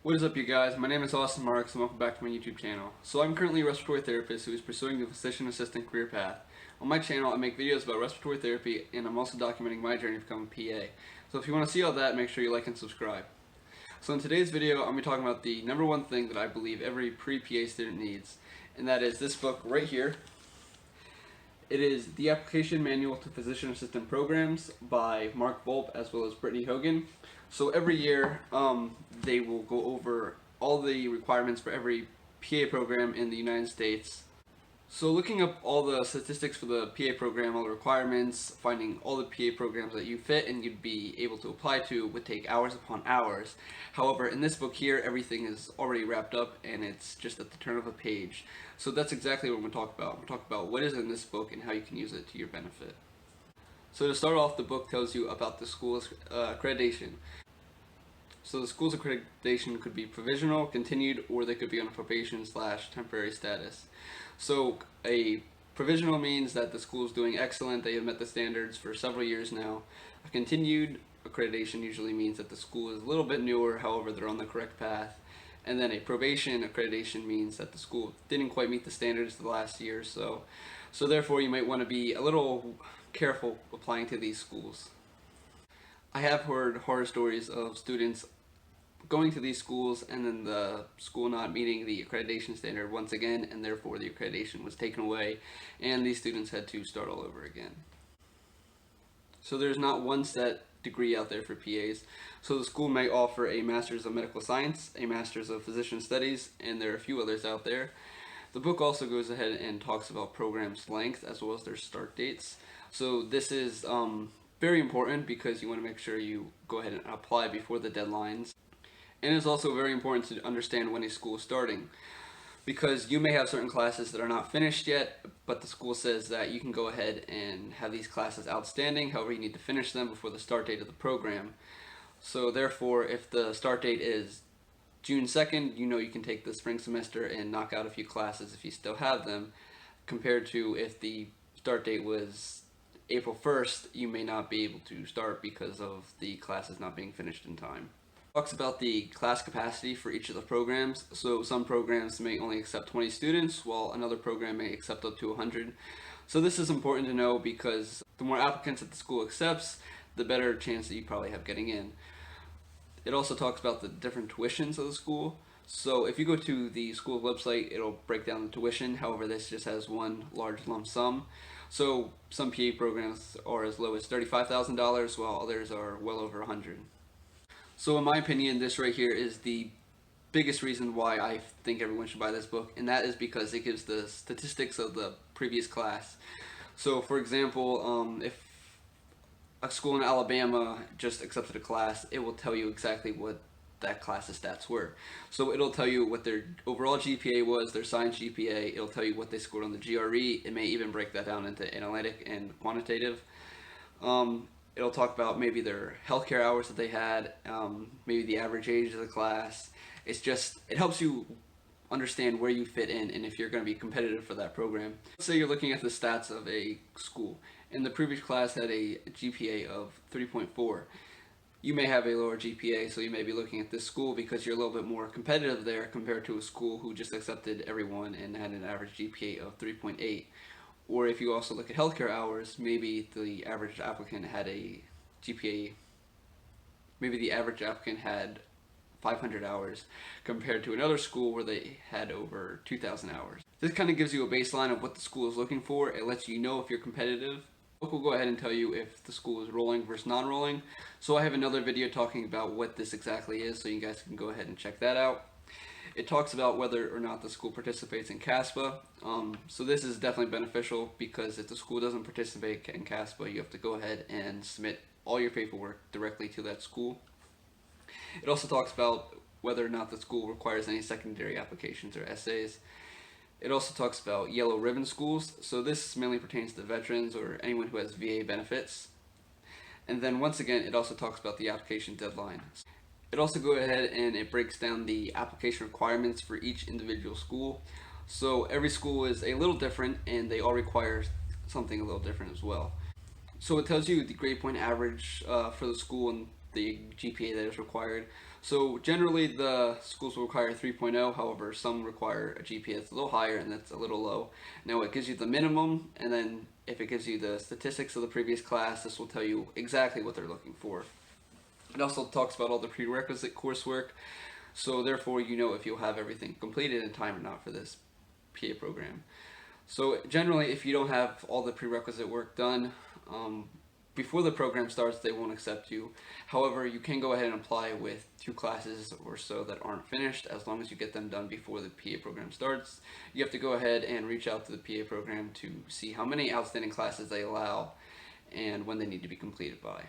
What is up, you guys? My name is Austin Marks and welcome back to my YouTube channel. So I'm currently a respiratory therapist who is pursuing the physician assistant career path. On my channel I make videos about respiratory therapy and I'm also documenting my journey to become a PA. So if you want to see all that, make sure you like and subscribe. So in today's video I'm going to be talking about the number one thing that I believe every pre-PA student needs, and that is this book right here. It is The Application Manual to Physician Assistant Programs by Mark Volpe as well as Brittany Hogan. So every year they will go over all the requirements for every PA program in the United States. So looking up all the statistics for the PA program, all the requirements, finding all the PA programs that you fit and you'd be able to apply to would take hours upon hours. However, in this book here, everything is already wrapped up and it's just at the turn of a page. So that's exactly what I'm going to talk about. I'm going to talk about what is in this book and how you can use it to your benefit. So to start off, the book tells you about the school's accreditation. So the school's accreditation could be provisional, continued, or they could be on a probation/temporary status. So a provisional means that the school is doing excellent, they have met the standards for several years now. A continued accreditation usually means that the school is a little bit newer, however they're on the correct path. And then a probation accreditation means that the school didn't quite meet the standards the last year or so. So therefore you might want to be a little careful applying to these schools. I have heard horror stories of students going to these schools and then the school not meeting the accreditation standard once again, and therefore the accreditation was taken away and these students had to start all over again. So there's not one set degree out there for PAs. So the school may offer a Master's of Medical Science, a Master's of Physician Studies, and there are a few others out there. The book also goes ahead and talks about programs' length as well as their start dates. So this is very important because you want to make sure you go ahead and apply before the deadlines. And it's also very important to understand when a school is starting, because you may have certain classes that are not finished yet, but the school says that you can go ahead and have these classes outstanding. However, you need to finish them before the start date of the program. So therefore, if the start date is June 2nd, you know you can take the spring semester and knock out a few classes if you still have them, compared to if the start date was April 1st, you may not be able to start because of the classes not being finished in time. Talks about the class capacity for each of the programs. So some programs may only accept 20 students, while another program may accept up to 100. So this is important to know because the more applicants that the school accepts, the better chance that you probably have getting in. It also talks about the different tuitions of the school. So if you go to the school's website, it'll break down the tuition. However, this just has one large lump sum. So some PA programs are as low as $35,000, while others are well over $100,000. So in my opinion, this right here is the biggest reason why I think everyone should buy this book, and that is because it gives the statistics of the previous class. So for example, if a school in Alabama just accepted a class, it will tell you exactly what that class's stats were. So it'll tell you what their overall GPA was, their science GPA, it'll tell you what they scored on the GRE, it may even break that down into analytic and quantitative. It'll talk about maybe their healthcare hours that they had, maybe the average age of the class. It helps you understand where you fit in and if you're going to be competitive for that program. Let's say you're looking at the stats of a school, and the previous class had a GPA of 3.4. You may have a lower GPA, so you may be looking at this school because you're a little bit more competitive there compared to a school who just accepted everyone and had an average GPA of 3.8. Or if you also look at healthcare hours, maybe the average applicant had a GPA, maybe the average applicant had 500 hours compared to another school where they had over 2,000 hours. This kind of gives you a baseline of what the school is looking for. It lets you know if you're competitive. The book will go ahead and tell you if the school is rolling versus non-rolling. So I have another video talking about what this exactly is, so you guys can go ahead and check that out. It talks about whether or not the school participates in CASPA. So this is definitely beneficial because if the school doesn't participate in CASPA, you have to go ahead and submit all your paperwork directly to that school. It also talks about whether or not the school requires any secondary applications or essays. It also talks about yellow ribbon schools. So this mainly pertains to veterans or anyone who has VA benefits. And then once again, it also talks about the application deadline. It also goes ahead and it breaks down the application requirements for each individual school. So every school is a little different and they all require something a little different as well. So it tells you the grade point average for the school and the GPA that is required. So generally the schools will require 3.0, however some require a GPA that's a little higher and that's a little low. Now it gives you the minimum, and then if it gives you the statistics of the previous class, this will tell you exactly what they're looking for. It also talks about all the prerequisite coursework, so therefore you know if you'll have everything completed in time or not for this PA program. So generally, if you don't have all the prerequisite work done before the program starts, they won't accept you. However, you can go ahead and apply with 2 classes or so that aren't finished, as long as you get them done before the PA program starts. You have to go ahead and reach out to the PA program to see how many outstanding classes they allow and when they need to be completed by.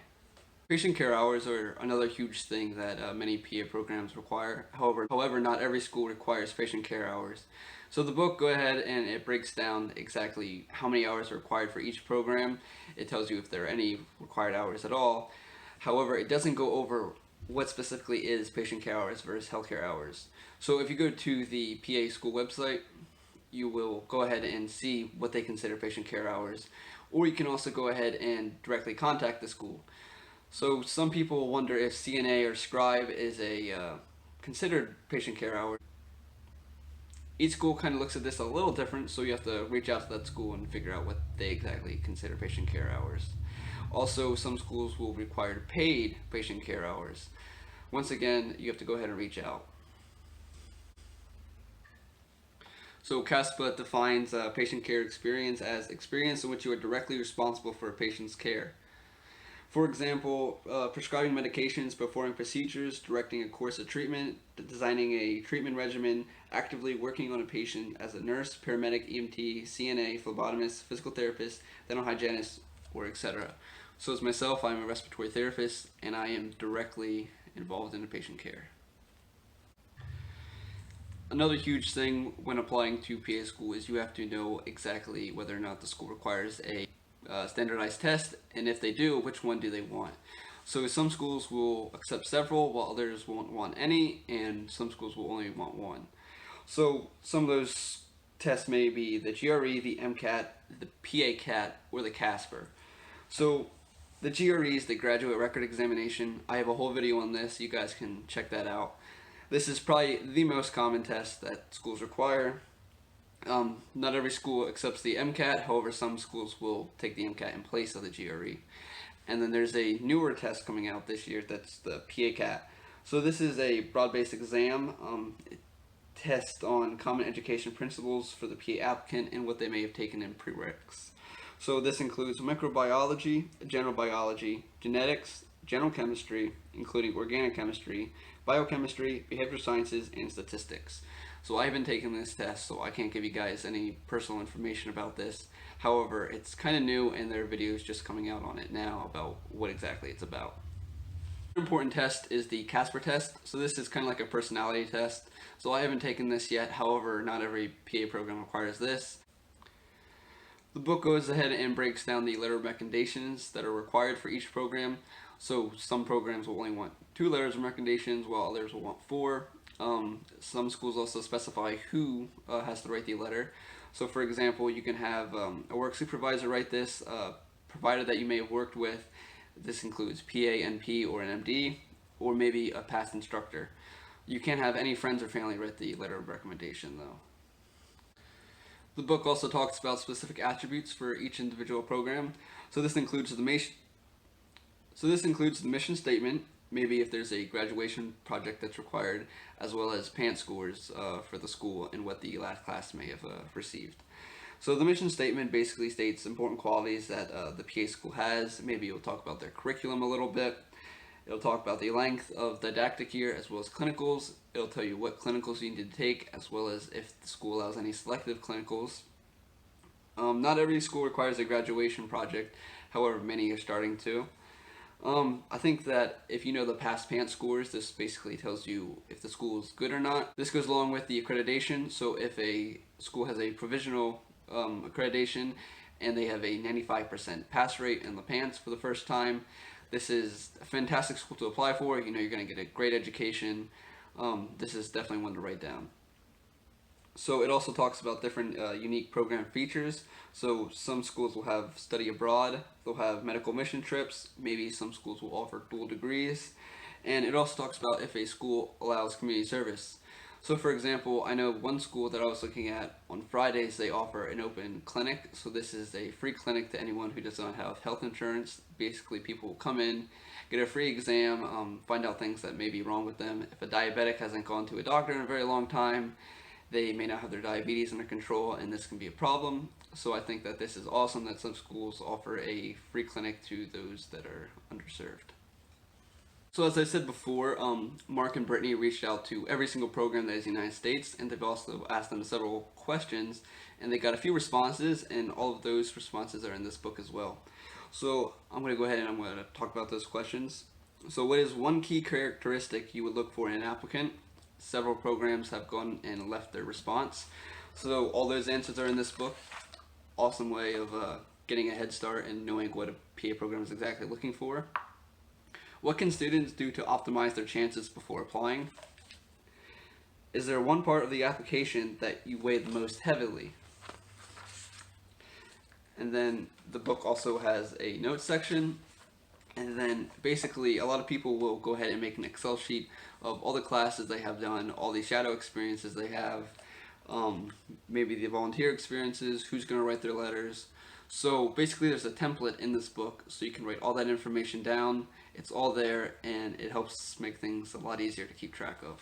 Patient care hours are another huge thing that many PA programs require. However, not every school requires patient care hours. So the book, go ahead and it breaks down exactly how many hours are required for each program. It tells you if there are any required hours at all. However, it doesn't go over what specifically is patient care hours versus healthcare hours. So if you go to the PA school website, you will go ahead and see what they consider patient care hours. Or you can also go ahead and directly contact the school. So some people wonder if CNA or scribe is a considered patient care hour. Each school kind of looks at this a little different, so you have to reach out to that school and figure out what they exactly consider patient care hours. Also, some schools will require paid patient care hours. Once again, you have to go ahead and reach out. So CASPA defines patient care experience as experience in which you are directly responsible for a patient's care. For example, prescribing medications, performing procedures, directing a course of treatment, designing a treatment regimen, actively working on a patient as a nurse, paramedic, EMT, CNA, phlebotomist, physical therapist, dental hygienist, or etc. So as myself, I'm a respiratory therapist, and I am directly involved in the patient care. Another huge thing when applying to PA school is you have to know exactly whether or not the school requires a standardized test, and if they do, which one do they want. So some schools will accept several, while others won't want any, and some schools will only want one. So some of those tests may be the GRE, the MCAT, the PA-CAT, or the CASPER. So the GRE is the Graduate Record Examination. I have a whole video on this, you guys can check that out. This is probably the most common test that schools require. Not every school accepts the MCAT, however some schools will take the MCAT in place of the GRE. And then there's a newer test coming out this year, that's the PA-CAT. So this is a broad-based exam, test on common education principles for the PA applicant and what they may have taken in prereqs. So this includes microbiology, general biology, genetics, general chemistry, including organic chemistry, biochemistry, behavioral sciences, and statistics. So I haven't taken this test, so I can't give you guys any personal information about this. However, it's kind of new, and there are videos just coming out on it now about what exactly it's about. Another important test is the CASPER test. So this is kind of like a personality test. So I haven't taken this yet, however, not every PA program requires this. The book goes ahead and breaks down the letter of recommendations that are required for each program. So some programs will only want 2 letters of recommendations, while others will want 4. Some schools also specify who has to write the letter. So for example, you can have a work supervisor write this, provided that you may have worked with. This includes PA, NP, or an MD, or maybe a past instructor. You can't have any friends or family write the letter of recommendation though. The book also talks about specific attributes for each individual program. So this includes the mission statement, maybe if there's a graduation project that's required, as well as PANT scores for the school and what the last class may have received. So the mission statement basically states important qualities that the PA school has. Maybe it'll talk about their curriculum a little bit. It'll talk about the length of didactic year as well as clinicals. It'll tell you what clinicals you need to take, as well as if the school allows any selective clinicals. Not every school requires a graduation project, however many are starting to. I think that if you know the past PANT scores, this basically tells you if the school is good or not. This goes along with the accreditation, so if a school has a provisional accreditation and they have a 95% pass rate in the PANTs for the first time, this is a fantastic school to apply for. You know you're going to get a great education. This is definitely one to write down. So it also talks about different unique program features. So some schools will have study abroad, they'll have medical mission trips, maybe some schools will offer dual degrees, And it also talks about if a school allows community service. So, for example, I know one school that I was looking at on Fridays, they offer an open clinic. So, this is a free clinic to anyone who does not have health insurance. Basically, people will come in, get a free exam, find out things that may be wrong with them. If a diabetic hasn't gone to a doctor in a very long time, they may not have their diabetes under control, and this can be a problem. So, I think that this is awesome that some schools offer a free clinic to those that are underserved. So as I said before, Mark and Brittany reached out to every single program that is in the United States, and they've also asked them several questions, and they got a few responses, and all of those responses are in this book as well. So I'm going to go ahead and I'm going to talk about those questions. So what is one key characteristic you would look for in an applicant? Several programs have gone and left their response. So all those answers are in this book. Awesome way of getting a head start and knowing what a PA program is exactly looking for. What can students do to optimize their chances before applying? Is there one part of the application that you weigh the most heavily? And then the book also has a notes section. And then basically a lot of people will go ahead and make an Excel sheet of all the classes they have done, all the shadow experiences they have, maybe the volunteer experiences, who's going to write their letters. So basically there's a template in this book so you can write all that information down. It's all there, and it helps make things a lot easier to keep track of.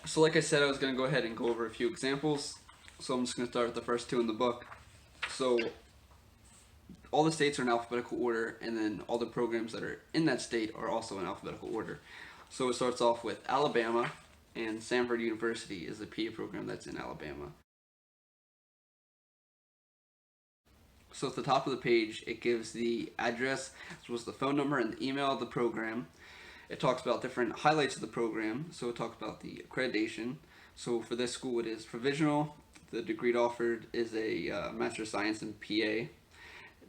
So like I said, I was going to go ahead and go over a few examples. So I'm just going to start with the first two in the book. So all the states are in alphabetical order, and then all the programs that are in that state are also in alphabetical order. So it starts off with Alabama, and Samford University is the PA program that's in Alabama. So at the top of the page, it gives the address, as well as the phone number and the email of the program. It talks about different highlights of the program. So it talks about the accreditation. So for this school, it is provisional. The degree offered is a Master of Science in PA.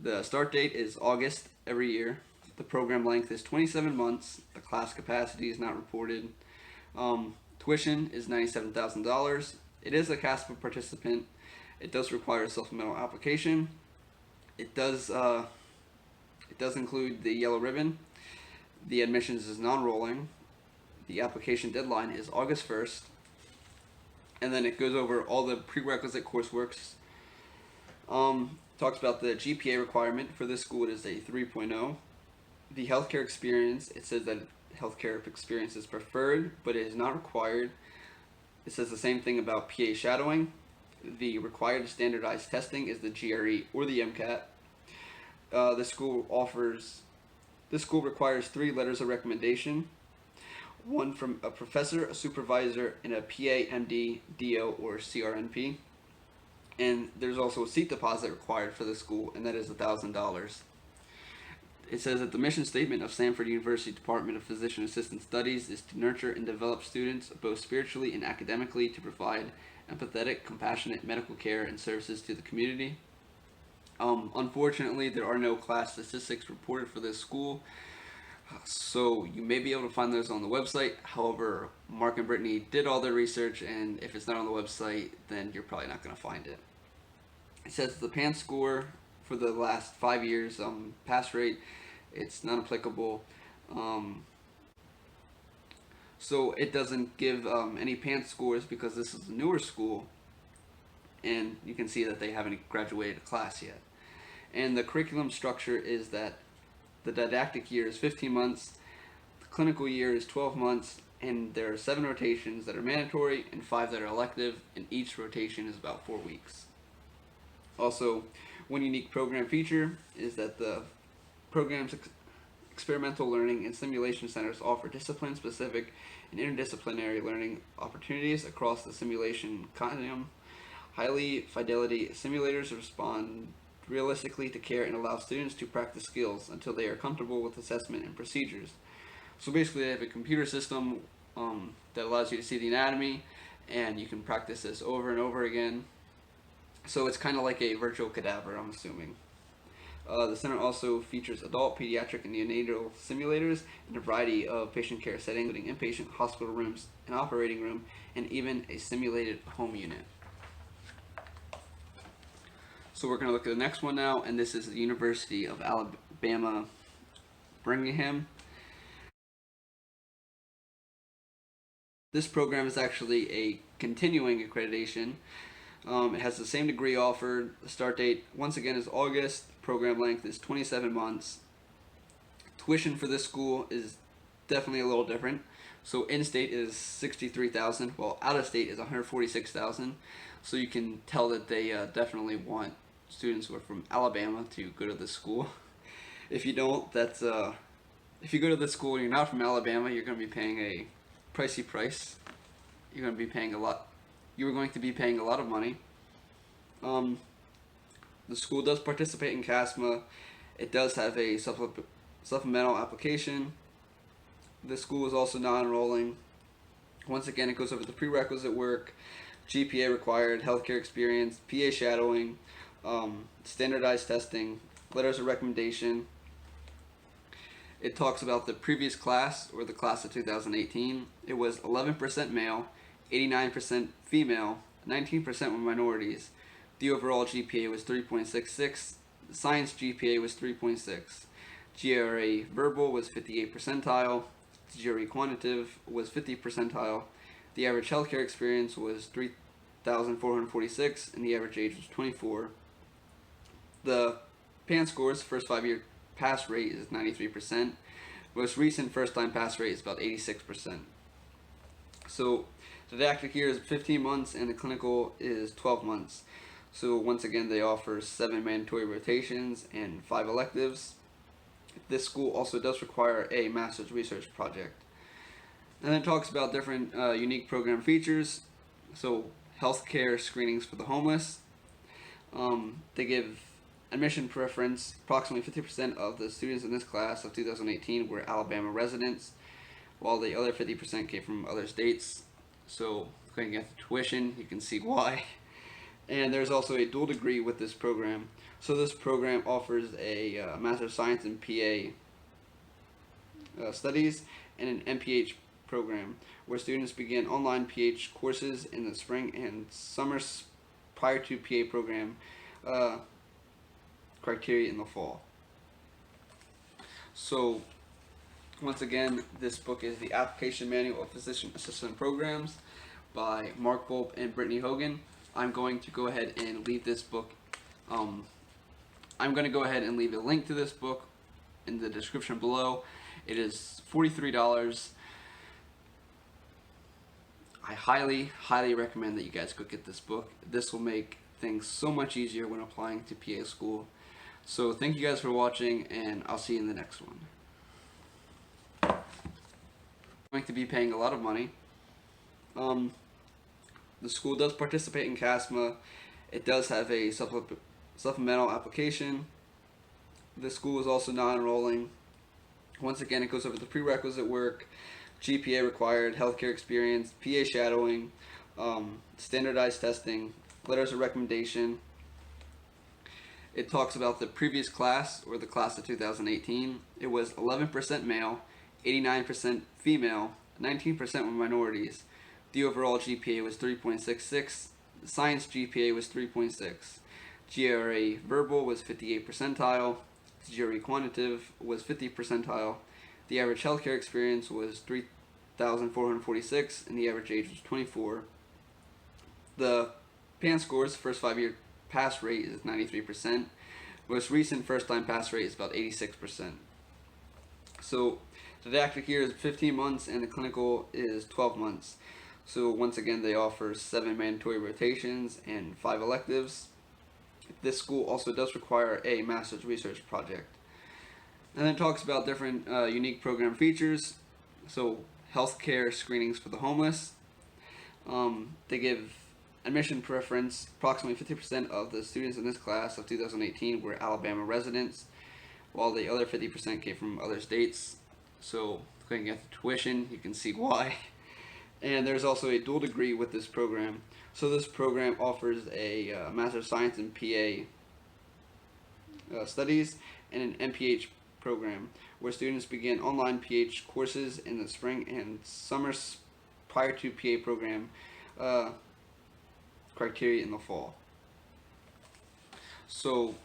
The start date is August every year. The program length is 27 months. The class capacity is not reported. Tuition is $97,000. It is a CASPA participant. It does require a supplemental application. It does include the yellow ribbon. The admissions is non-rolling. The application deadline is August 1st. And then it goes over all the prerequisite courseworks. Talks about the GPA requirement. For this school, it is a 3.0. The healthcare experience, it says that healthcare experience is preferred, but it is not required. It says the same thing about PA shadowing. The required standardized testing is the GRE or the MCAT. This school requires 3 letters of recommendation, one from a professor, a supervisor, and a PA, MD, DO, or CRNP. And there's also a seat deposit required for the school, and that is $1,000. It says that the mission statement of Samford University Department of Physician Assistant Studies is to nurture and develop students both spiritually and academically to provide empathetic, compassionate medical care and services to the community. Unfortunately, there are no class statistics reported for this school, so you may be able to find those on the website. However, Mark and Brittany did all their research, and if it's not on the website, then you're probably not going to find it. It says the PANCE score for the last 5 years, pass rate, it's not applicable. So it doesn't give any PANCE scores because this is a newer school, and you can see that they haven't graduated a class yet. And the curriculum structure is that the didactic year is 15 months, the clinical year is 12 months, and there are 7 rotations that are mandatory and 5 that are elective, and each rotation is about 4 weeks. Also, one unique program feature is that the program's experimental learning and simulation centers offer discipline-specific and interdisciplinary learning opportunities across the simulation continuum. High fidelity simulators respond realistically to care and allow students to practice skills until they are comfortable with assessment and procedures. So basically they have a computer system that allows you to see the anatomy, and you can practice this over and over again. So it's kind of like a virtual cadaver, I'm assuming. The center also features adult, pediatric, and neonatal simulators in a variety of patient care settings, including inpatient, hospital rooms, an operating room, and even a simulated home unit. So we're going to look at the next one now, and this is the University of Alabama Birmingham. This program is actually a continuing accreditation. It has the same degree offered. The start date, once again, is August. Program length is 27 months. Tuition for this school is definitely a little different. So in-state is $63,000, while out-of-state is $146,000. So you can tell that they definitely want students who are from Alabama to go to this school. If you don't, if you go to this school and you're not from Alabama, you're going to be paying a pricey price. You're going to be paying a lot. You are going to be paying a lot of money. The school does participate in CASMA. It does have a supplemental application. The school is also non-enrolling. Once again, it goes over the prerequisite work, GPA required, healthcare experience, PA shadowing, standardized testing, letters of recommendation. It talks about the previous class, or the class of 2018. It was 11% male, 89% female, 19% were minorities. The overall GPA was 3.66. The science GPA was 3.6. GRE verbal was 58 percentile. GRE quantitative was 50 percentile. The average healthcare experience was 3,446, and the average age was 24. The PAN scores, first 5-year pass rate is 93%. Most recent first-time pass rate is about 86%. So the didactic year is 15 months, and the clinical is 12 months. So once again, they offer 7 mandatory rotations and 5 electives. This school also does require a master's research project. And then it talks about different unique program features. So healthcare screenings for the homeless. They give admission preference. Approximately 50% of the students in this class of 2018 were Alabama residents, while the other 50% came from other states. So looking at the tuition, you can see why. And there's also a dual degree with this program. So this program offers a Master of Science in PA Studies and an MPH program, where students begin online PH courses in the spring and summer prior to PA program criteria in the fall. So once again, this book is the Application Manual of Physician Assistant Programs by Mark Volpe and Brittany Hogan. I'm going to go ahead and leave this book. I'm going to go ahead and leave a link to this book in the description below. It is $43. I highly recommend that you guys go get this book. This will make things so much easier when applying to PA school. So thank you guys for watching, and I'll see you in the next one. I'm going to be paying a lot of money. The school does participate in CASMA. It does have a supplemental application. The school is also non-enrolling. Once again, it goes over the prerequisite work, GPA required, healthcare experience, PA shadowing, standardized testing, letters of recommendation. It talks about the previous class, or the class of 2018. It was 11% male, 89% female, 19% were minorities. The overall GPA was 3.66. The science GPA was 3.6. GRE verbal was 58 percentile. GRE quantitative was 50 percentile. The average healthcare experience was 3,446, and the average age was 24. The PAN scores, first 5-year pass rate is 93%. Most recent first-time pass rate is about 86%. So the didactic year is 15 months, and the clinical is 12 months. So once again, they offer 7 mandatory rotations and 5 electives. This school also does require a master's research project. And then it talks about different unique program features. So healthcare screenings for the homeless. They give admission preference. Approximately 50% of the students in this class of 2018 were Alabama residents, while the other 50% came from other states. So looking at the tuition, you can see why. And there's also a dual degree with this program. So this program offers a Master of Science in PA Studies and an MPH program, where students begin online PH courses in the spring and summer prior to PA program criteria in the fall. So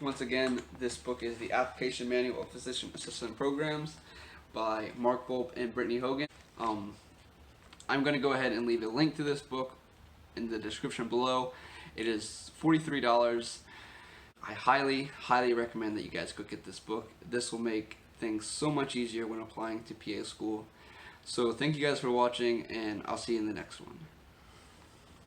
Once again, this book is the Application Manual of Physician Assistant Programs by Mark Volpe and Brittany Hogan. I'm going to go ahead and leave a link to this book in the description below. It is $43. I highly recommend that you guys go get this book. This will make things so much easier when applying to PA school. So thank you guys for watching, and I'll see you in the next one.